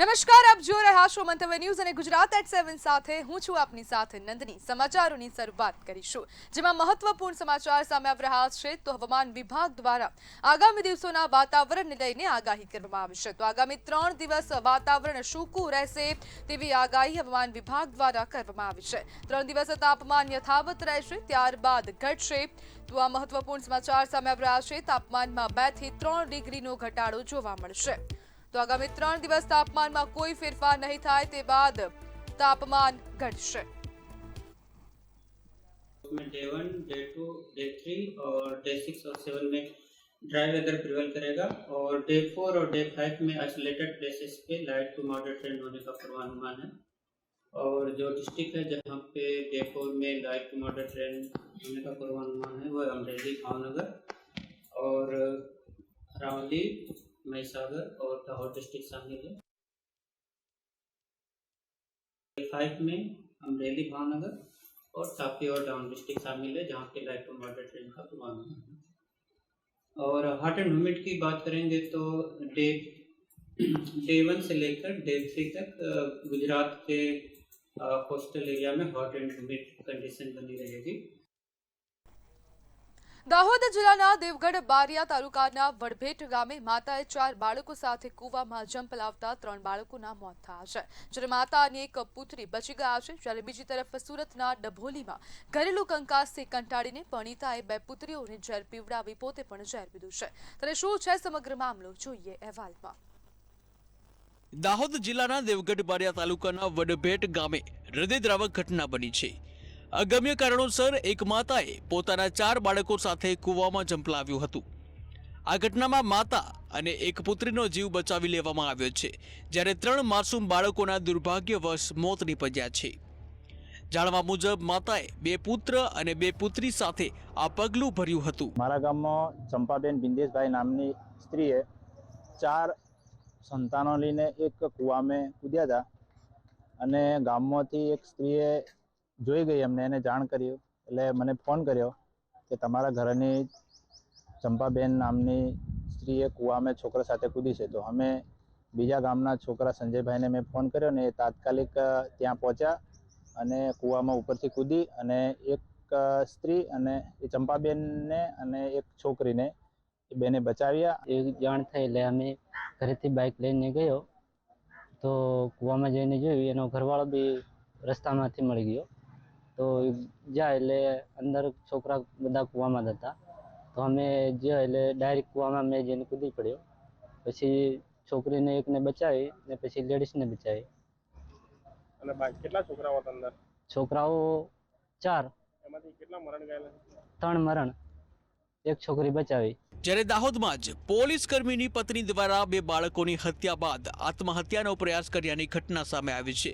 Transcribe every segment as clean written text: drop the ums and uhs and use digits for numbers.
નમસ્કાર, આપ જોઈ રહ્યા છો મંતવ્ય ન્યૂઝ અને ગુજરાત એટ 7 સાથે હું છું આપની સાથે નંદની। સમાચારોની શરૂઆત કરીશું, જેમાં મહત્વપૂર્ણ સમાચાર સામે આવી રહ્યા છે। તો હવામાન વિભાગ દ્વારા આગામી દિવસોના વાતાવરણને લઈને આગાહી કરવામાં આવી છે। તો આગામી 3 દિવસ વાતાવરણ સૂકું રહેશે તેવી આગાહી હવામાન વિભાગ દ્વારા કરવામાં આવી છે। 3 દિવસ તાપમાન યથાવત રહેશે, ત્યારબાદ ઘટશે। તો આ મહત્વપૂર્ણ સમાચાર સામે આવી રહ્યા છે। તાપમાનમાં 2 થી 3 ડિગ્રીનો ઘટાડો જોવા મળશે। તો આગામી 3 દિવસ તાપમાનમાં કોઈ ફેરફાર નહીં થાય, તે બાદ તાપમાન ઘટશે। डे 1, डे 2, डे 3 और डे 6 और 7 में ड्राई वेदर प्रिवेल करेगा और डे 4 और डे 5 में आइसोलेटेड प्लेसेस पे लाइट टू मॉडरेट रेन होने का पूर्वानुमान है। और जो डिस्ट्रिक्ट है जहाँ पे डे 4 में लाइट टू मॉडरेट रेन होने का पूर्वानुमान है वो अमरेली, भावनगर और अरावली, महिसागर और दाहोद डिस्ट्रिक्ट शामिल है। डे 5 में अमरेली, भावनगर और तापी और डाउन डिस्ट्रिक्ट शामिल है जहाँ पे लाइट टू मॉडरेट रेन का पूर्वानुमान है। और हॉट एंड ह्यूमिड की बात करेंगे तो डे 1 से लेकर डे 3 तक गुजरात के कोस्टल एरिया में हॉट एंड ह्यूमिड कंडीशन बनी रहेगी। દાહોદ જિલ્લાના દેવગઢ બારિયા તાલુકાના વડભેટ ગામે માતાએ 4 બાળકો સાથે કૂવામાં જંપ લાવતા 3 બાળકોના મોત થયા છે, જ્યારે માતા અને એક પુત્રી બચી ગયા છે। જ્યારે બીજી તરફ સુરતના ડભોલીમાં ઘરેલું કંકાસથી કંટાળીને પરિણીતાએ 2 પુત્રીઓને ઝેર પીવડાવી પોતે પણ ઝેર પીધું છે। ત્યારે શું છે સમગ્ર મામલો, જોઈએ અહેવાલમાં। દાહોદ જિલ્લાના દેવગઢ બારિયા તાલુકાના વડભેટ ગામે હૃદયદ્રાવક ઘટના બની છે। અગમ્ય કારણોસર એક માતાએ પોતાના 4 બાળકો સાથે કૂવામાં ઝંપલાવ્યું હતું। આ ઘટનામાં માતા અને એક પુત્રીનો જીવ બચાવી લેવામાં આવ્યો છે, જ્યારે 3 માસૂમ બાળકોના દુર્ભાગ્યવશ મોત નીપજ્યા છે। જાણવા મુજબ માતાએ 2 પુત્ર અને 2 પુત્રી સાથે આ પગલું ભર્યું હતું। મારા ગામમાં ચંપાબેન બિંદેશભાઈ નામની સ્ત્રીએ 4 સંતાનો લઈને એક કૂવામાં કૂદ્યા હતા અને ગામમાંથી એક સ્ત્રીએ જોઈ ગઈ, અમને એને જાણ કરી એટલે મને ફોન કર્યો કે તમારા ઘરની ચંપાબેન નામની સ્ત્રીએ કૂવામાં છોકરા સાથે કૂદી છે। તો અમે બીજા ગામના છોકરા સંજયભાઈને મેં ફોન કર્યો ને એ તાત્કાલિક ત્યાં પહોંચ્યા અને કૂવામાં ઉપરથી કૂદી અને એક સ્ત્રી અને એ ચંપાબેનને અને એક છોકરીને એ બેને બચાવ્યા। એ જાણ થઈ એટલે અમે ઘરેથી બાઇક લઈને ગયો તો કૂવામાં જઈને જોયું, એનો ઘરવાળો બી રસ્તામાંથી મળી ગયો। તો જાય એટલે અંદર છોકરા બધા કૂવામાં જ હતા। તો અમે ગયા એટલે ડાયરેક્ટ કૂવામાં મેં જઈને કૂદી પડ્યો। પછી છોકરીને એકને બચાવી ને પછી લેડીઝને બચાવી। અને બાકી કેટલા છોકરાઓ હતા અંદર? છોકરાઓ 4, એમાંથી કેટલા મરણ ગયેલા? 3 મરણ, એક છોકરી બચાવી। જ્યારે દાહોદમાં જ પોલીસ કર્મીની પત્ની દ્વારા 2 બાળકોની હત્યા બાદ આત્મહત્યાનો પ્રયાસ કર્યાની ઘટના સામે આવી છે।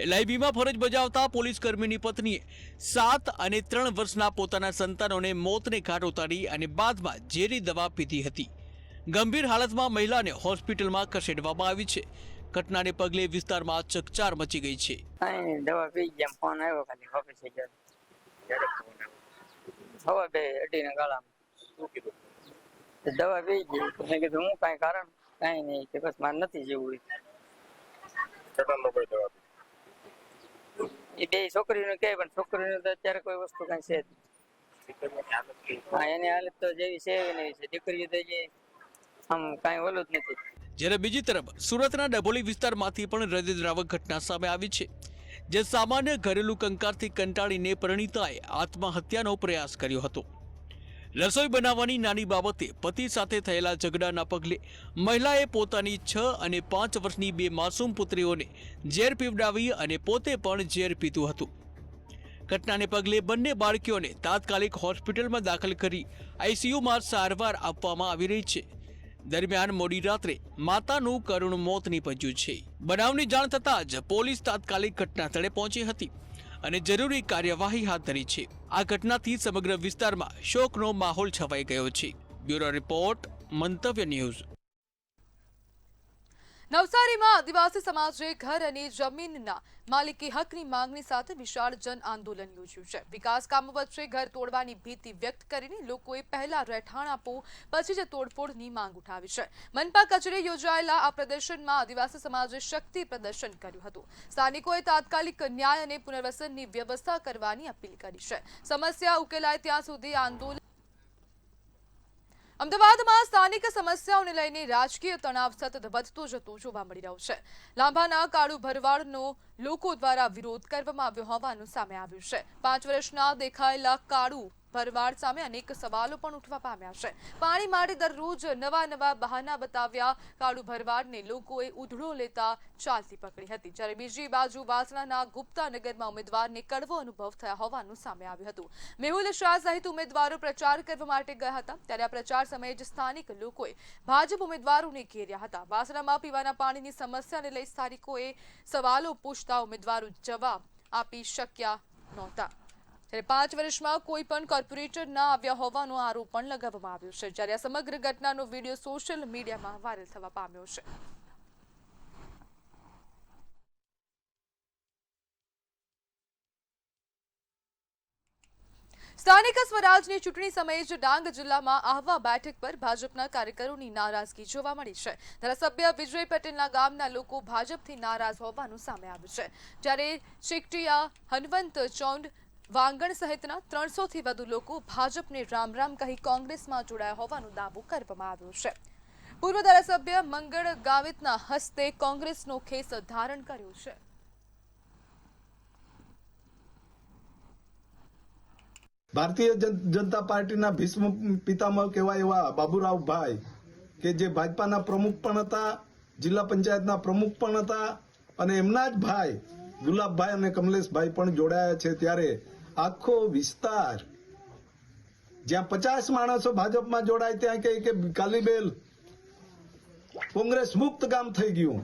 LIBમાં ફરજ બજાવતા પોલીસ કર્મીની પત્નીએ 7 અને 3 વર્ષના પોતાના સંતાનોને મોતને ઘાટ ઉતારી અને બાદમાં ઝેરી દવા પીધી હતી। ગંભીર હાલતમાં મહિલાને હોસ્પિટલમાં ખસેડવામાં આવી છે। ઘટનાને પગલે વિસ્તારમાં ચકચાર મચી ગઈ છે। દવા પી ગયા, ફોન આવ્યો ખાલી ઓફિસે ગયો, હવે 2:30 ગાળામાં દવા પી ગઈ। મેં કીધું હું કાંઈ કારણ કાંઈ નહીં કે બસ મારે નથી જેવું। કેટલા લોકો દવા પી? એ 2 છોકરીઓને કહે પણ છોકરીઓને તો અત્યારે કોઈ વસ્તુ કાંઈ છે જ। હા, એની હાલત તો જેવી છે એવી નહીં છે, દીકરીઓ તો જે આમ કાંઈ ઓલું જ નથી। જ્યારે બીજી તરફ સુરતના ડભોલી વિસ્તારમાંથી પણ હૃદયદ્રાવક ઘટના સામે આવી છે, જે સામાન્ય ઘરેલું કંકારથી કંટાળીને પરિણીતાએ આત્મહત્યાનો પ્રયાસ કર્યો હતો। રસોઈ બનાવવાની નાની બાબતે પતિ સાથે થયેલા ઝઘડાના પગલે મહિલાએ પોતાની 6 અને 5 વર્ષની 2 માસૂમ પુત્રીઓને ઝેર પીવડાવી અને પોતે પણ ઝેર પીધું હતું। ઘટનાને પગલે બંને બાળકીઓને તાત્કાલિક હોસ્પિટલમાં દાખલ કરી ICUમાં સારવાર આપવામાં આવી રહી છે। દરમિયાન મોડી રાત્રે માતાનું કરુણ મોત નીપજ્યું છે। બનાવની જાણ થતાં જ પોલીસ તાત્કાલિક ઘટનાસ્થળે પહોંચી હતી અને જરૂરી કાર્યવાહી હાથ ધરી છે। આ ઘટનાથી સમગ્ર વિસ્તારમાં શોકનો માહોલ છવાઈ ગયો છે। બ્યુરો રિપોર્ટ, મંતવ્ય ન્યૂઝ। નવસારીમાં આદિવાસી સમાજે ઘર અને જમીનના માલિકી હકની માંગણી સાથે વિશાળ જન આંદોલન યોજ્યું છે. વિકાસ કામો વચ્ચે ઘર તોડવાની ભીતિ વ્યક્ત કરીને લોકોએ પહેલા રહેઠાણ આપો પછી જ તોડફોડની માંગ ઉઠાવી છે. મનપા કચેરીએ યોજાયેલા આ પ્રદર્શનમાં આદિવાસી સમાજે શક્તિ પ્રદર્શન કર્યું હતું. સ્થાનિકોએ તાત્કાલિક ન્યાય અને પુનર્વસનની વ્યવસ્થા કરવાની અપીલ કરી છે. સમસ્યા ઉકેલાય ત્યાં સુધી આંદોલન. અમદાવાદમાં સ્થાનિક સમસ્યાઓને લઈને રાજકીય તણાવ સતત વધતો જતો જોવા મળી રહ્યો છે. લાંભાના કાળુ ભરવાડનો લોકો દ્વારા વિરોધ કરવામાં આવ્યો હોવાનું સામે આવ્યું છે. 5 વર્ષના દેખાયેલા કાળુ ભરવાડ સામે અનેક સવાલો પણ ઉઠવા પામ્યા છે. પાણી માટે દરરોજ નવા બહાના બતાવ્યા કાળુ ભરવાડને લોકોએ ઉધડો લેતા ચાલતી પકડી હતી. જ્યારે બીજી બાજુ વાસણાના ગુપ્તાનગરમાં ઉમેદવારને કડવો અનુભવ થયા હોવાનું સામે આવ્યું હતું. મેહુલ શાહ સહિત ઉમેદવારો પ્રચાર કરવા માટે ગયા હતા. ત્યારે આ પ્રચાર સમયે જ સ્થાનિક લોકોએ ભાજપ ઉમેદવારોને ઘેર્યા હતા. વાસણામાં પીવાના પાણીની સમસ્યાને લઈ સ્થાનિકોએ સવાલો પૂછતા ઉમેદવારો જવાબ આપી શક્યા નહોતા. ત્યારે 5 વર્ષમાં કોઈ પણ કોર્પોરેટર ના આવ્યા હોવાનો આરોપ પણ લગાવવામાં આવ્યો છે. જ્યારે આ સમગ્ર ઘટનાનો વિડીયો સોશિયલ મીડિયામાં વાયરલ થવા પામ્યો છે. સ્થાનિક સ્વરાજની ચૂંટણી સમયે જ ડાંગ જિલ્લામાં આહવા બેઠક પર ભાજપના કાર્યકરોની નારાજગી જોવા મળી છે. ધારાસભ્ય વિજય પટેલના ગામના લોકો ભાજપથી નારાજ હોવાનું સામે આવ્યું છે. જ્યારે ચીકટીયા, હનવંત ચોંડ, વાંગણ સહિતના 300થી વધુ લોકો ભાજપને રામ રામ કહી કોંગ્રેસમાં જોડાયા હોવાનો દાવો કરવામાં આવ્યો છે. પૂર્વ ધારાસભ્ય મંગળ ગાવિતના હસ્તે કોંગ્રેસનો ખેસ ધારણ કર્યો છે. ભારતીય જનતા પાર્ટીના ભીષ્મ પિતામહ કહેવાય એવા બાબુરાવભાઈ કે જે ભાજપાના પ્રમુખ પણ હતા, જિલ્લા પંચાયતના પ્રમુખ પણ હતા અને એમના જ ભાઈ ગુલાબભાઈ અને કમલેશભાઈ પણ જોડાયા છે. ત્યારે આખો વિસ્તાર જ્યાં 50 માણસો ભાજપમાં જોડાય ત્યાં કે કાલીબેલ કોંગ્રેસ મુક્ત ગામ થઈ ગયું.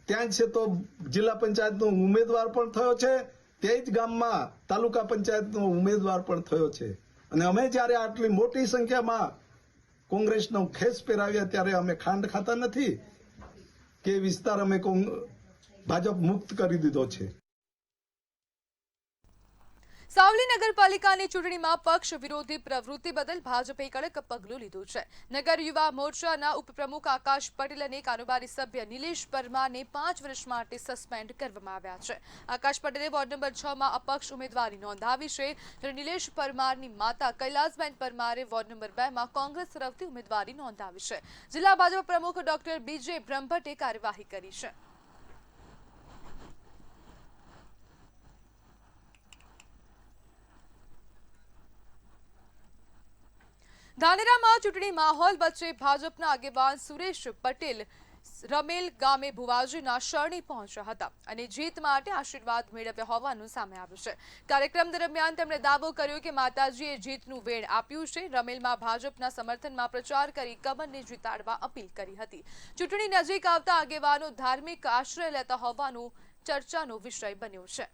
ત્યાં જ છે તો જિલ્લા પંચાયતનો ઉમેદવાર પણ થયો છે, તે જ ગામમાં તાલુકા પંચાયતનો ઉમેદવાર પણ થયો છે. અને અમે જ્યારે આટલી મોટી સંખ્યામાં કોંગ્રેસનો ખેસ પહેરાવ્યા ત્યારે અમે ખાંડ ખાતા નથી કે વિસ્તાર અમે ભાજપ મુક્ત કરી દીધો છે. સાવલી નગરપાલિકાની ચૂંટણીમાં પક્ષ વિરોધી પ્રવૃત્તિ બદલ ભાજપે કડક પગલું લીધું છે. નગર યુવા મોરચાના ઉપપ્રમુખ આકાશ પટેલ અને કારોબારી સભ્ય નિલેશ પરમારને 5 વર્ષ માટે સસ્પેન્ડ કરવામાં આવ્યા છે. આકાશ પટેલે વોર્ડ નંબર 6માં અપક્ષ ઉમેદવારી નોંધાવી છે, જ્યારે નિલેશ પરમારની માતા કૈલાસબેન પરમારે વોર્ડ નંબર 2માં કોંગ્રેસ તરફથી ઉમેદવારી નોંધાવી છે. જિલ્લા ભાજપ પ્રમુખ ડોક્ટર બીજે બ્રહ્મભટ્ટે કાર્યવાહી કરી છે. ધાનેરામાં ચૂંટણી માહોલ વચ્ચે ભાજપના આગેવાન સુરેશ પટેલ રમેલ ગામે ભુવાજીના શરણે પહોંચ્યા હતા અને જીત માટે આશીર્વાદ મેળવ્યા હોવાનું સામે આવ્યું છે. કાર્યક્રમ દરમિયાન તેમણે દાવો કર્યો કે માતાજીએ જીતનું વેણ આપ્યું છે. રમેલમાં ભાજપના સમર્થનમાં પ્રચાર કરી કમલને જીતાડવા અપીલ કરી હતી. ચૂંટણી નજીક આવતા આગેવાનો ધાર્મિક આશ્રય લેતા હોવાનો ચર્ચાનો વિષય બન્યો છે.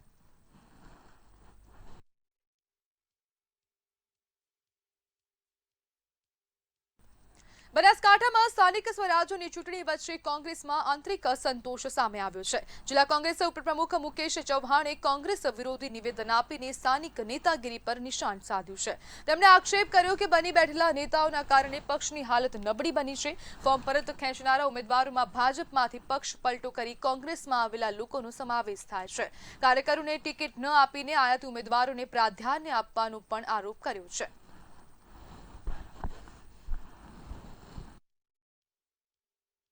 બનાસકાંઠામાં સ્થાનિક સ્વરાજ્યની ચૂંટણી વચ્ચે કોંગ્રેસમાં આંતરિક અસંતોષ સામે આવ્યો છે. જિલ્લા કોંગ્રેસ ઉપપ્રમુખ મુકેશ ચૌહાણે કોંગ્રેસ વિરોધી નિવેદન આપીને સ્થાનિક નેતાગીરી પર નિશાન સાધ્યું છે. તેમણે આક્ષેપ કર્યો કે બની બેઠેલા નેતાઓના કારણે પક્ષની હાલત નબળી બની છે. ફોર્મ પરત ખેંચનારા ઉમેદવારોમાં ભાજપમાંથી પક્ષ પલટો કરી કોંગ્રેસમાં આવેલા લોકોનો સમાવેશ થાય છે. કાર્યકરોને ટિકિટ ન આપીને આયાત ઉમેદવારોને પ્રાધાન્ય આપવાનો પણ આરોપ કર્યો છે.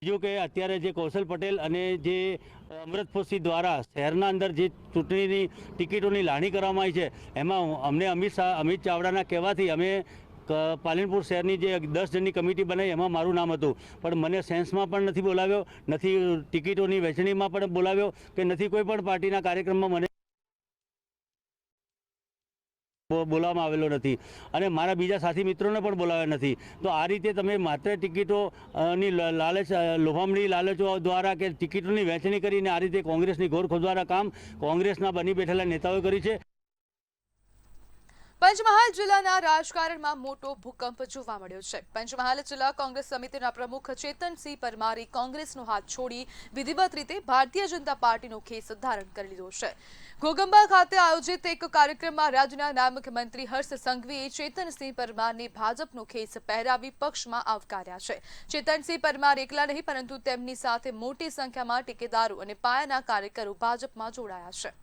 બીજું કે અત્યારે જે કૌશલ પટેલ અને જે અમૃતફોસી દ્વારા શહેરના અંદર જે ચૂંટણીની ટિકિટોની લાણી કરવામાં આવી છે એમાં અમને અમિત ચાવડાના કહેવાથી અમે પાલનપુર શહેરની જે 10 જણની કમિટી બનાવી એમાં મારું નામ હતું, પણ મને સેન્સમાં પણ નથી બોલાવ્યો, નથી ટિકિટોની વહેંચણીમાં પણ બોલાવ્યો કે નથી કોઈ પણ પાર્ટીના કાર્યક્રમમાં મને બોલાવવામાં આવેલો નથી અને મારા બીજા સાથી મિત્રોને પણ બોલાવ્યા નથી. તો આ રીતે તમે માત્ર ટિકિટોની લાલચ, લોભામણી લાલચો દ્વારા કે ટિકિટોની વહેંચણી કરીને આ રીતે કોંગ્રેસની ઘોર ખોદવાના કામ કોંગ્રેસના બની બેઠેલા નેતાઓએ કરી છે. પંચમહાલ જિલ્લાના રાજકારણમાં મોટો ભૂકંપ જોવા મળ્યો છે. પંચમહાલ જિલ્લા કોંગ્રેસ સમિતિના પ્રમુખ ચેતનસિંહ પરમારે કોંગ્રેસનો હાથ છોડી વિધિવત રીતે ભારતીય જનતા પાર્ટીનો ખેસ ધારણ કરી લીધો છે. ઘોગંબા ખાતે આયોજિત એક કાર્યક્રમમાં રાજ્યના નાયબ મુખ્યમંત્રી હર્ષ સંઘવીએ ચેતનસિંહ પરમારને ભાજપનો ખેસ પહેરાવી પક્ષમાં આવકાર્યા છે. ચેતનસિંહ પરમાર એકલા નહીં પરંતુ તેમની સાથે મોટી સંખ્યામાં ટેકેદારો અને પાયાના કાર્યકરો ભાજપમાં જોડાયા છે.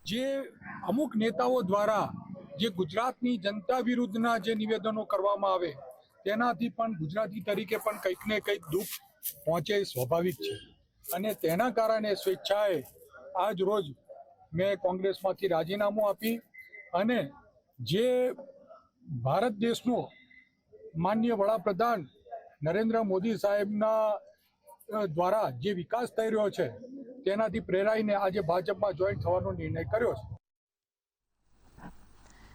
જે અમુક નેતાઓ દ્વારા જે ગુજરાતની જનતા વિરુદ્ધના જે નિવેદનો કરવામાં આવે તેનાથી પણ ગુજરાતી તરીકે પણ કંઈક ને કંઈક દુઃખ પહોંચે સ્વાભાવિક છે. અને તેના કારણે સ્વેચ્છાએ આજ રોજ મેં કોંગ્રેસમાંથી રાજીનામું આપી અને જે ભારત દેશનો માનનીય વડાપ્રધાન નરેન્દ્ર મોદી સાહેબના દ્વારા જે વિકાસ થઈ રહ્યો છે તેનાથી પ્રેરાઈને આજે ભાજપમાં જોઈન થવાનો નિર્ણય કર્યો છે.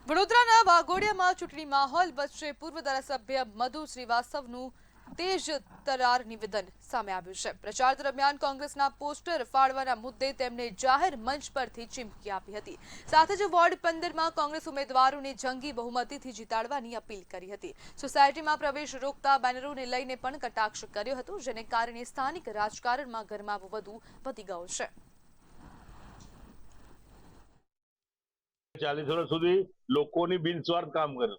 વડોદરાના વાઘોડિયામાં ચૂંટણી માહોલ વચ્ચે પૂર્વ ધારાસભ્ય મધુ શ્રીવાસ્તવનું તેજ તરાર નિવેદન સામે આવ્યું છે. પ્રચાર દરમિયાન કોંગ્રેસના પોસ્ટર ફાડવાના મુદ્દે તેમણે જાહેર મંચ પરથી ચીમકી આપી હતી. સાથે જ વોર્ડ 15માં કોંગ્રેસ ઉમેદવારોને જંગી બહુમતીથી જીતાડવાની અપીલ કરી હતી. સોસાયટીમાં પ્રવેશ રોકતા બેનરોને લઈને પણ કટાક્ષ કર્યો હતો, જેને કારણે સ્થાનિક રાજકારણમાં ગરમાવો વધુ વધી ગયો છે. 40 વર્ષ સુધી લોકોની બિનસ્વાર્થ કામ કરે.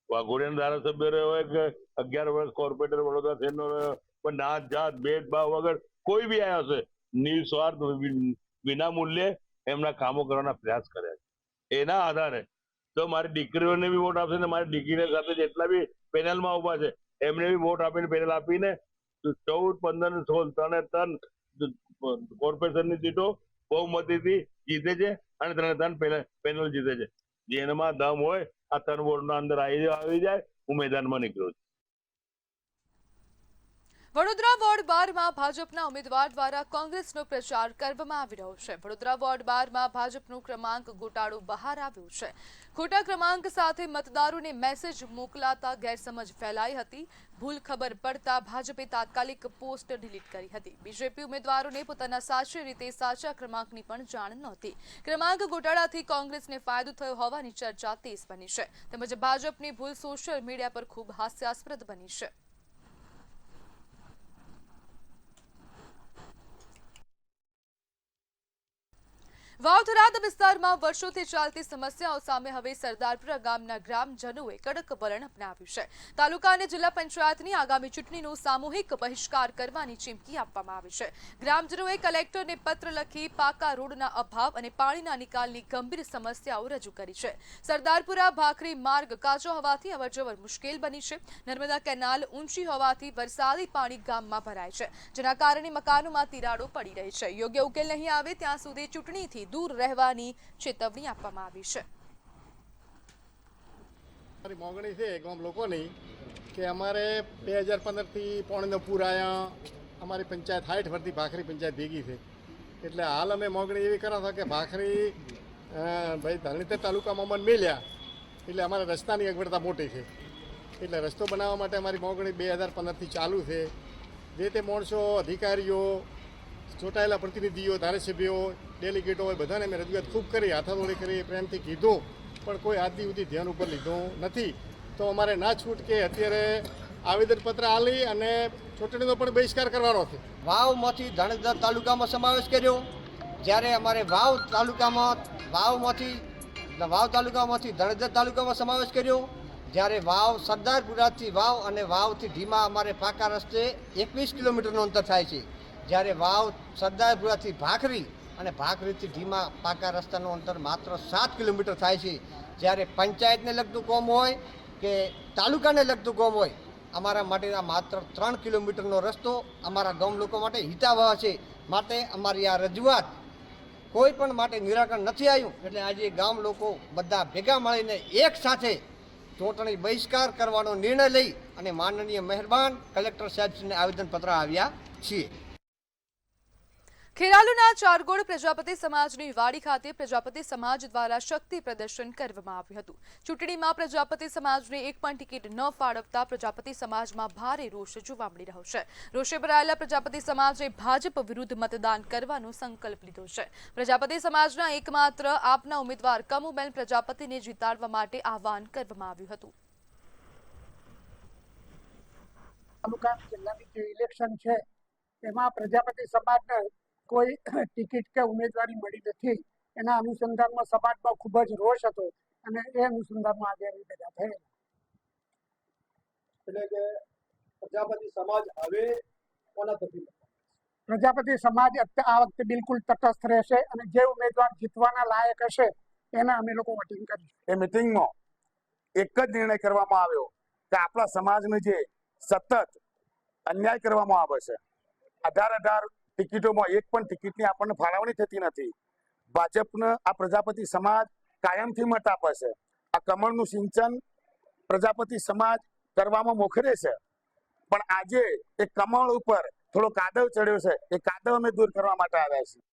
વાઘોડિયાના ધારાસભ્ય રહ્યો કે 11 વર્ષ કોર્પોરેટર વડોદરા શહેરનો રહ્યો, પણ નાત જાત ભેદભાવ વગર કોઈ બી આવ્યો હશે નિસ્વાર્થ વિના મૂલ્યે એમના કામો કરવાના પ્રયાસ કર્યા છે. એના આધારે તો મારી દીકરીઓને બી વોટ આપશે ને મારી દીકરીને સાથે જેટલા બી પેનલમાં ઉભા છે એમને બી વોટ આપીને પેનલ આપીને 14, 15, 16 3 કોર્પોરેશનની સીટો બહુમતીથી જીતે છે અને 3 પેનલ જીતે છે. જેનામાં દમ હોય આ 3 વોર્ડના અંદર આવી જાય. હું મેદાનમાં નીકળ્યો છું. વડોદરા વોર્ડ 12માં ભાજપના ઉમેદવાર દ્વારા કોંગ્રેસનો પ્રચાર કરવામાં આવી રહ્યો છે. વડોદરા વોર્ડ 12માં ભાજપનો ક્રમાંક ગોટાળો બહાર આવ્યો છે. ખોટા ક્રમાંક સાથે મતદારોને મેસેજ મોકલાતા ગેરસમજ ફેલાઈ હતી. ભૂલ ખબર પડતા ભાજપે તાત્કાલિક પોસ્ટ ડિલીટ કરી હતી. બીજેપી ઉમેદવારોને પોતાના સાચી રીતે સાચા ક્રમાંકની પણ જાણ નહોતી. ક્રમાંક ગોટાળાથી કોંગ્રેસને ફાયદો થયો હોવાની ચર્ચા તેજ બની છે. તેમજ ભાજપની ભૂલ સોશિયલ મીડિયા પર ખૂબ હાસ્યાસ્પદ બની છે. વાવ-થરાદ વિસ્તારમાં વર્ષોથી ચાલતી સમસ્યાઓ સામે હવે સરદારપુરા ગામના ગ્રામજનોએ કડક વલણ અપનાવ્યું છે. તાલુકા અને જિલ્લા પંચાયતની આગામી ચૂંટણીનો સામૂહિક બહિષ્કાર કરવાની ચીમકી આપવામાં આવી છે. ગ્રામજનોએ કલેક્ટરને પત્ર લખી પાકા રોડના અભાવ અને પાણીના નિકાલની ગંભીર સમસ્યાઓ રજૂ કરી છે. સરદારપુરા ભાખરી માર્ગ કાચો હોવાથી અવરજવર મુશ્કેલ બની છે. નર્મદા કેનાલ ઊંચી હોવાથી વરસાદી પાણી ગામમાં ભરાય છે, જેના કારણે મકાનોમાં તિરાડો પડી રહી છે. યોગ્ય ઉકેલ નહીં આવે ત્યાં સુધી ચૂંટણીથી દૂર રહેવાની ચેતવણી આપવામાં આવી છે. મારી માંગણી છે ગામ લોકોની કે અમારે 2015 થી પાણીનો પૂર આવ્યા. અમારી પંચાયત 60 વર્ષથી ભાખરી પંચાયત ભેગી છે. એટલે હાલ અમે માંગણી એવી કરો છો કે ભાખરી ભાઈ ધાણીતર તાલુકામાં અમને મેલ્યા એટલે અમારા રસ્તાની અગવડતા મોટી છે. એટલે રસ્તો બનાવવા માટે અમારી માંગણી 2015 થી ચાલુ છે. જે તે માણસો અધિકારીઓ ચૂંટાયેલા પ્રતિનિધિઓ ધારાસભ્યો ડેલિગેટો હોય બધાને મેં રજૂઆત ખૂબ કરી, હાથાદોડી કરી, પ્રેમથી કીધું, પણ કોઈ આદિ સુધી ધ્યાન ઉપર લીધું નથી. તો અમારે ના છૂટકે અત્યારે આવેદનપત્ર આલી અને ચૂંટણીનો પણ બહિષ્કાર કરવાનો છે. વાવમાંથી ધાણેજર તાલુકામાં સમાવેશ કર્યો. જ્યારે અમારે વાવ તાલુકામાંથી ધાણેજર તાલુકામાં સમાવેશ કર્યો. જ્યારે વાવ સરદારપુરાથી વાવ અને વાવથી ઢીમા અમારે પાકા રસ્તે 21 કિલોમીટરનું અંતર થાય છે. જ્યારે વાવ સરદારપુરાથી ભાખરી અને ભાખરીથી ઢીમા પાકા રસ્તાનું અંતર માત્ર 7 કિલોમીટર થાય છે. જ્યારે પંચાયતને લગતું કામ હોય કે તાલુકાને લગતું કામ હોય અમારા માટે આ માત્ર 3 કિલોમીટરનો રસ્તો અમારા ગામ લોકો માટે હિતાવહ છે. માટે અમારી આ રજૂઆત કોઈ પણ માટે નિરાકરણ નથી આવ્યું. એટલે આજે ગામ લોકો બધા ભેગા મળીને એક સાથે ચૂંટણી બહિષ્કાર કરવાનો નિર્ણય લઈ અને માનનીય મહેરબાન કલેક્ટર સાહેબને આવેદનપત્ર આવ્યા છીએ. ખેરાલુના ચારગોળ પ્રજાપતિ સમાજની વાડી ખાતે પ્રજાપતિ સમાજ દ્વારા શક્તિ પ્રદર્શન કરવામાં આવ્યું હતું. ચૂંટણીમાં પ્રજાપતિ સમાજને એક પણ ટિકિટ ન ફાળવતા પ્રજાપતિ સમાજમાં ભારે રોષ જોવા મળી રહ્યો છે. રોષે ભરાયેલા પ્રજાપતિ સમાજે ભાજપ વિરુદ્ધ મતદાન કરવાનો સંકલ્પ લીધો છે. પ્રજાપતિ સમાજના એકમાત્ર આપના ઉમેદવાર કમુબેન પ્રજાપતિને જીતાડવા માટે આહવાન કરવામાં આવ્યું હતું. તાલુકા જિલ્લાની જે ઇલેક્શન છે એમાં પ્રજાપતિ સમાજને કોઈ ટિકિટ કે ઉમેદવારી મળી નથી. એના અનુસંધાનમાં સમાજમાં ખૂબ જ રોષ હતો અને એ અનુસંધાનમાં આજે ભેગા થયેલા. એટલે કે પ્રજાપતિ સમાજ હવે કોના તરફી? પ્રજાપતિ સમાજ આ વખતે બિલકુલ તટસ્થ રહેશે અને જે ઉમેદવાર જીતવાના લાયક હશે એના અમે લોકો વોટિંગ કરીશું. એ મિટિંગમાં એક જ નિર્ણય કરવામાં આવ્યો કે આપણા સમાજને જે સતત અન્યાય કરવામાં આવે છે, 18 ટિકિટોમાં એક પણ ટિકિટની આપણને ફાળવણી થતી નથી. ભાજપને આ પ્રજાપતિ સમાજ કાયમથી મત આપે છે. આ કમળનું સિંચન પ્રજાપતિ સમાજ કરવામાં મોખરે છે, પણ આજે એ કમળ ઉપર થોડો કાદવ ચડ્યો છે. એ કાદવ અમે દૂર કરવા માટે આવ્યા છીએ.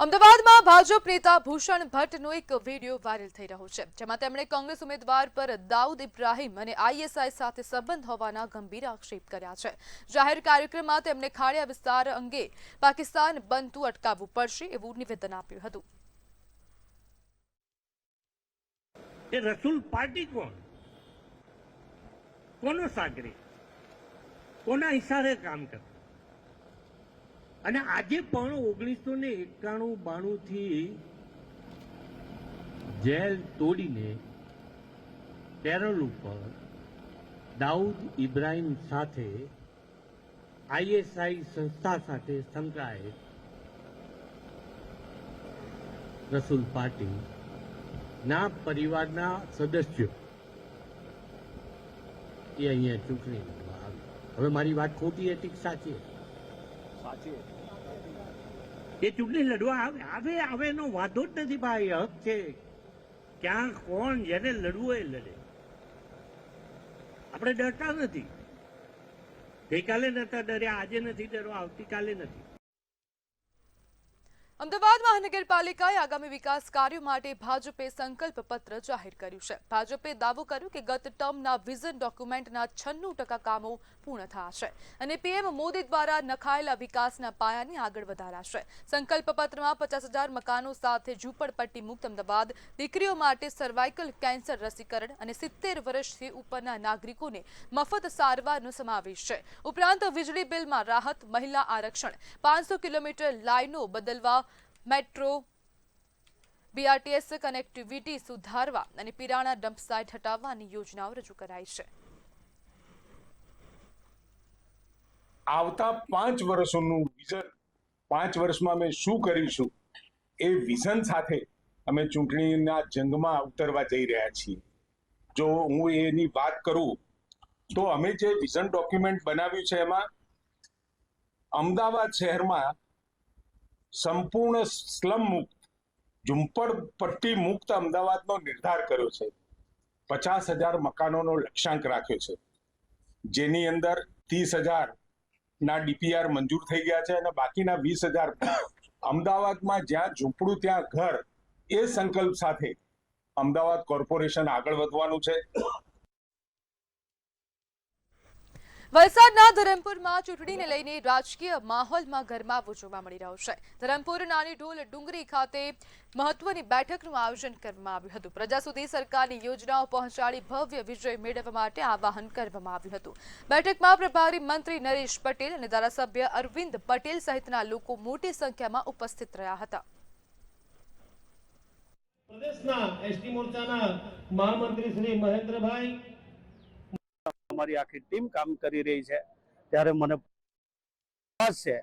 અમદાવાદમાં ભાજપ નેતા ભૂષણ ભટ્ટનો એક વિડીયો વાયરલ થઈ રહ્યો છે, જેમાં તેમણે કોંગ્રેસ ઉમેદવાર પર દાઉદ ઇબ્રાહીમ અને ISI સાથે સંબંધ હોવાના ગંભીર આક્ષેપ કર્યા છે. જાહેર કાર્યક્રમમાં તેમણે ખાડિયા વિસ્તાર અંગે પાકિસ્તાન બનતું અટકાવવું પડશે એવું નિવેદન આપ્યું હતું. એ રસૂલ પાર્ટી કોનો સાગરી, કોના ઇશારે કામ કરે? અને આજે પણ 1991-92 થી જેલ તોડીને પેરોલ ઉપર દાઉદ ઇબ્રાહીમ સાથે ISI સંસ્થા સાથે સંકળાયેલ રસૂલ પાર્ટી ના પરિવારના સદસ્યો એ અહીંયા ચૂંટણી લડવા આવ્યા. હવે મારી વાત ખોટી હતી કે સાચી? સાચી. એ ચૂંટણી લડવા આવે એનો વાંધો જ નથી ભાઈ. હક છે. ક્યાં કોણ જેને લડવું એ લડે. આપણે ડરતા નથી. ગઈકાલે નતા ડર્યા, આજે નથી ડરવા, આવતીકાલે નથી. અમદાવાદ મહાનગરપાલિકાએ આગામી વિકાસ કાર્યો માટે ભાજપે સંકલ્પ પત્ર જાહેર કર્યું છે. ભાજપે દાવો કર્યો કે ગત ટર્મના વિઝન ડોક્યુમેન્ટના 96% કામો પૂર્ણ થયા છે અને PM મોદી દ્વારા નખાયેલા વિકાસના પાયાને આગળ વધારાશે. સંકલ્પ પત્રમાં 50,000 મકાનો સાથે ઝૂંપડપટ્ટી મુક્ત અમદાવાદ, દીકરીઓ માટે સર્વાઇકલ કેન્સર રસીકરણ અને 70 વર્ષથી ઉપરના નાગરિકોને મફત સારવારનો સમાવેશ છે. ઉપરાંત વીજળી બિલમાં રાહત, મહિલા આરક્ષણ, 500 કિલોમીટર લાઇનો બદલવા, મેટ્રો BRTS કનેક્ટિવિટી સુધારવા અને પીરાણા ડમ્પ સાઇટ હટાવવાની યોજનાઓ રજૂ કરાઈ છે. આવતા 5 વર્ષોનું વિઝન, 5 વર્ષમાં અમે શું કરીશું એ વિઝન સાથે અમે ચૂંટણીના જંગમાં ઉતરવા જઈ રહ્યા છીએ. જો હું એની વાત કરું તો અમે જે વિઝન ડોક્યુમેન્ટ બનાવ્યું છે એમાં અમદાવાદ શહેરમાં સંપૂર્ણ સ્લમ મુક્ત, ઝૂંપડપટ્ટી મુક્ત અમદાવાદનો નિર્ધાર કર્યો છે. 50,000 મકાનોનો લક્ષ્યાંક રાખ્યો છે, જેની અંદર 30,000 ના DPR મંજૂર થઈ ગયા છે અને બાકીના 20,000 અમદાવાદમાં જ્યાં ઝૂંપડું ત્યાં ઘર, એ સંકલ્પ સાથે અમદાવાદ કોર્પોરેશન આગળ વધવાનું છે. વલસાડના ધરમપુરમાં ચૂંટણીને લઈને રાજકીય માહોલમાં ગરમાવો જોવા મળી રહ્યો છે. ધરમપુર નાની ઢોલ ડુંગરી ખાતે મહત્વની બેઠકનું આયોજન કરવામાં આવ્યું હતું. પ્રજા સુધી સરકારની યોજનાઓ પહોંચાડી ભવ્ય વિજય મેળવવા માટે આહવાન કરવામાં આવ્યું હતું. બેઠકમાં પ્રભારી મંત્રી નરેશ પટેલ અને ધારાસભ્ય અરવિંદ પટેલ સહિતના લોકો મોટી સંખ્યામાં ઉપસ્થિત રહ્યા હતા. પ્રદેશના ST મોરચાના મહામંત્રી શ્રી મહેન્દ્રભાઈ, અમારી આખી ટીમ કામ કરી રહી છે, ત્યારે મને વિશ્વાસ છે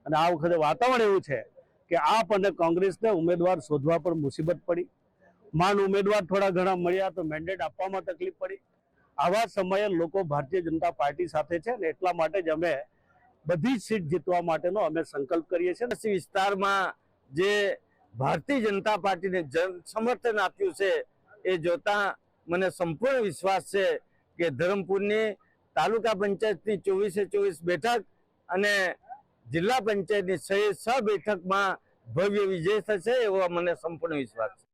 અને આ વખતે વાતાવરણ એવું છે કે આપ અને કોંગ્રેસને ઉમેદવાર શોધવા પણ મુસીબત પડી. માન ઉમેદવાર થોડા ઘણા મળ્યા તો મેન્ડેટ આપવામાં તકલીફ પડી. આવા સમયે લોકો ભારતીય જનતા પાર્ટી સાથે છે ને એટલા માટે જ અમે બધી જ સીટ જીતવા માટેનો અમે સંકલ્પ કરીએ છીએ. વિસ્તારમાં જે ભારતીય જનતા પાર્ટીને જન સમર્થન આપ્યું છે એ જોતા મને સંપૂર્ણ વિશ્વાસ છે કે ધરમપુરની તાલુકા પંચાયતની 24-24 બેઠક અને જિલ્લા પંચાયતની 6 બેઠકમાં ભવ્ય વિજય થશે એવો મને સંપૂર્ણ વિશ્વાસ છે.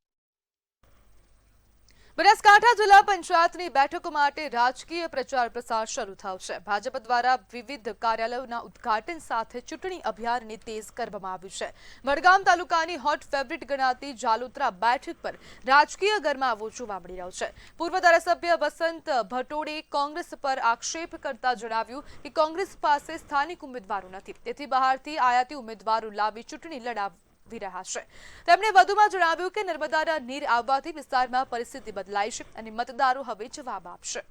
બનાસકાંઠા જિલ્લા પંચાયતની બેઠકો માટે રાજકીય પ્રચાર પ્રસાર શરૂ થશે. ભાજપ દ્વારા વિવિધ કાર્યાલયોના ઉદ્ઘાટન સાથે ચૂંટણી અભિયાનને તેજ કરવામાં આવ્યું છે. વડગામ તાલુકાની હોટ ફેવરિટ ગણાતી જાલોત્રા બેઠક પર રાજકીય ગરમાવો જોવા મળી રહ્યો છે. પૂર્વ ધારાસભ્ય વસંત ભટોડે કોંગ્રેસ પર આક્ષેપ કરતા જણાવ્યું કે કોંગ્રેસ પાસે સ્થાનિક ઉમેદવારો નથી, તેથી બહારથી આયાતી ઉમેદવારો લાવી ચૂંટણી લડાવી રહ્યા છે. તેમણે વધુમાં જણાવ્યું કે નર્મદાના નીર આવવાથી વિસ્તારમાં પરિસ્થિતિ બદલાઈ છે અને મતદારો હવે જવાબ આપશે.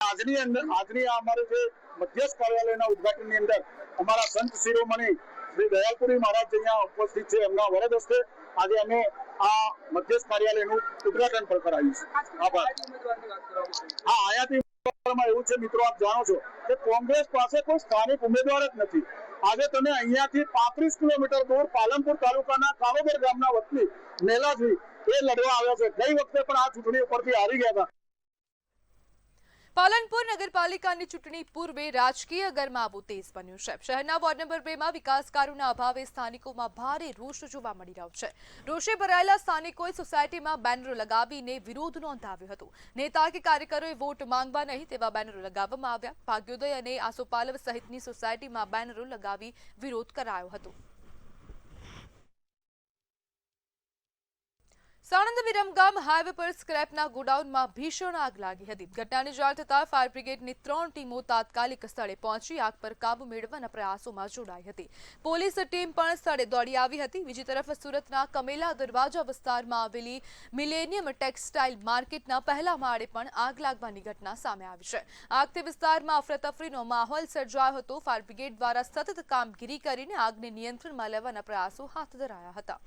આજની અમારે જે મધ્યસ્થ કાર્યાલયના ઉદ્ઘાટનની અંદર અમારા સંત શિરોમણી શ્રી દયાલપુરી મહારાજ અહીંયા ઉપસ્થિત છે. એમના વરદ હસ્તે આજે અમે આ મધ્યસ્થ કાર્યાલયનું ઉદ્ઘાટન પણ કરાવ્યું છે. આભાર. હા, આયાતી એવું છે મિત્રો, આપ જાણો છો કે કોંગ્રેસ પાસે કોઈ સ્થાનિક ઉમેદવાર જ નથી. આજે તમે અહીંયાથી 35 કિલોમીટર દૂર પાલનપુર તાલુકાના કાળોદર ગામના વતની મેલાજી એ લડવા આવ્યા છે. ગઈ વખતે પણ આ ચૂંટણી ઉપરથી હારી ગયા હતા. પાલનપુર નગરપાલિકાની ચૂંટણી પૂર્વે રાજકીય ગરમાવો તેજ બન્યું છે. શહેરના વોર્ડ નંબર 2 માં વિકાસકારોના અભાવે સ્થાનિકોમાં ભારે રોષ જોવા મળી રહ્યો છે. રોષે ભરાયેલા સ્થાનિકોએ સોસાયટીમાં બેનરો લગાવીને વિરોધ નોંધાવ્યો હતો. નેતા કે કાર્યકરોએ વોટ માંગવા નહીં તેવા બેનરો લગાવવામાં આવ્યા. ભાગ્યોદય અને આસોપાલવ સહિતની સોસાયટીમાં બેનરો લગાવી વિરોધ કરાયો હતો. સાણંદ વિરમગામ હાઈવે પર સ્ક્રેપના ગોડાઉનમાં ભીષણ આગ લાગી હતી. ઘટનાની જાણ થતાં ફાયર બ્રિગેડની 3 ટીમો તાત્કાલિક સ્થળે પહોંચી આગ પર કાબુ મેળવવાના પ્રયાસોમાં જોડાઈ હતી. પોલીસ ટીમ પણ સ્થળે દોડી આવી હતી. બીજી તરફ સુરતના કમેલા દરવાજા વિસ્તારમાં આવેલી મિલેનિયમ ટેક્સટાઇલ માર્કેટના પહેલા માળે પણ આગ લાગવાની ઘટના સામે આવી છે. આગથી વિસ્તારમાં અફરાતફરીનો માહોલ સર્જાયો હતો. ફાયર બ્રિગેડ દ્વારા સતત કામગીરી કરીને આગને નિયંત્રણમાં લેવાના પ્રયાસો હાથ ધરાયા હતા.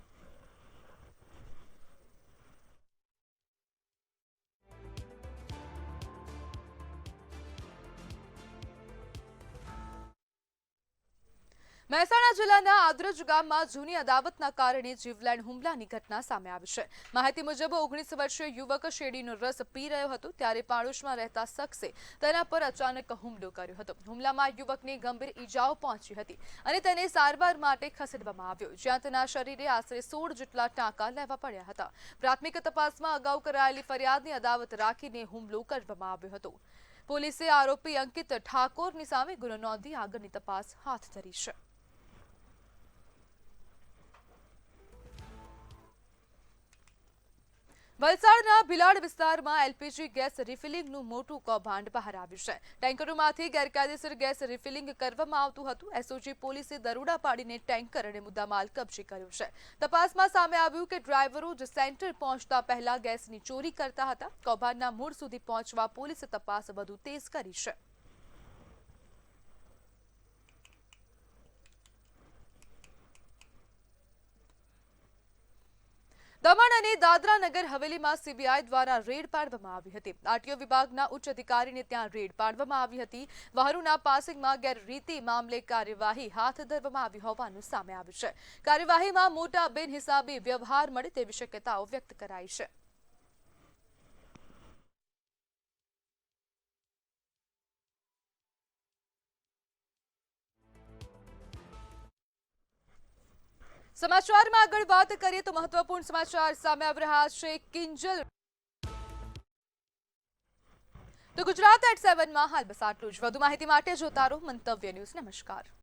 મહેસાણા જિલ્લાના આદ્રજ ગામમાં જૂની અદાવતના કારણે જીવલેણ હુમલાની ઘટના સામે આવી છે. માહિતી મુજબ 19 વર્ષીય યુવક શેરડીનો રસ પી રહ્યો હતો ત્યારે પાડોશમાં રહેતા શખ્સે તેના પર અચાનક હુમલો કર્યો હતો. હુમલામાં યુવકને ગંભીર ઈજાઓ પહોંચી હતી અને તેને સારવાર માટે ખસેડવામાં આવ્યો, જ્યાં તેના શરીરે આશરે 16 જેટલા ટાંકા લેવા પડ્યા હતા. પ્રાથમિક તપાસમાં અગાઉ કરાયેલી ફરિયાદની અદાવત રાખીને હુમલો કરવામાં આવ્યો હતો. પોલીસે આરોપી અંકિત ઠાકોરની સામે ગુનો નોંધી આગળની તપાસ હાથ ધરી છે. વલસાડના ભિલાડ વિસ્તારમાં એલપીજી ગેસ રિફિલિંગનું મોટું કૌભાંડ બહાર આવ્યું છે. ટેન્કરોમાંથી ગેરકાયદેસર ગેસ રિફિલિંગ કરવામાં આવતું હતું. એસઓજી પોલીસે દરોડા પાડીને ટેન્કર અને મુદ્દામાલ કબજે કર્યો છે. તપાસમાં સામે આવ્યું કે ડ્રાઈવરો જ સેન્ટર પહોંચતા પહેલા ગેસની ચોરી કરતા હતા. કૌભાંડના મૂળ સુધી પહોંચવા પોલીસે તપાસ વધુ તેજ કરી છે. દમણ અને દાદરા નગર હવેલીમાં સીબીઆઈ દ્વારા રેડ પાડવામાં આવી હતી. આરટીઓ વિભાગના ઉચ્ચ અધિકારીને ત્યાં રેડ પાડવામાં આવી હતી. વાહનોના પાસિંગમાં ગેરરીતિ મામલે કાર્યવાહી હાથ ધરવામાં આવી હોવાનું સામે આવ્યું છે. કાર્યવાહીમાં મોટા બિનહિસાબી વ્યવહાર મળે તેવી શક્યતાઓ વ્યક્ત કરાઈ છે. સમાચારમાં આગળ વાત કરીએ તો મહત્વપૂર્ણ સમાચાર સામે આવી રહ્યા છે. કિંજલ તો ગુજરાત@7 માં હાલ બસ આટલું જ. વધુ માહિતી માટે જોતા રહો મંતવ્ય ન્યૂઝ. નમસ્કાર.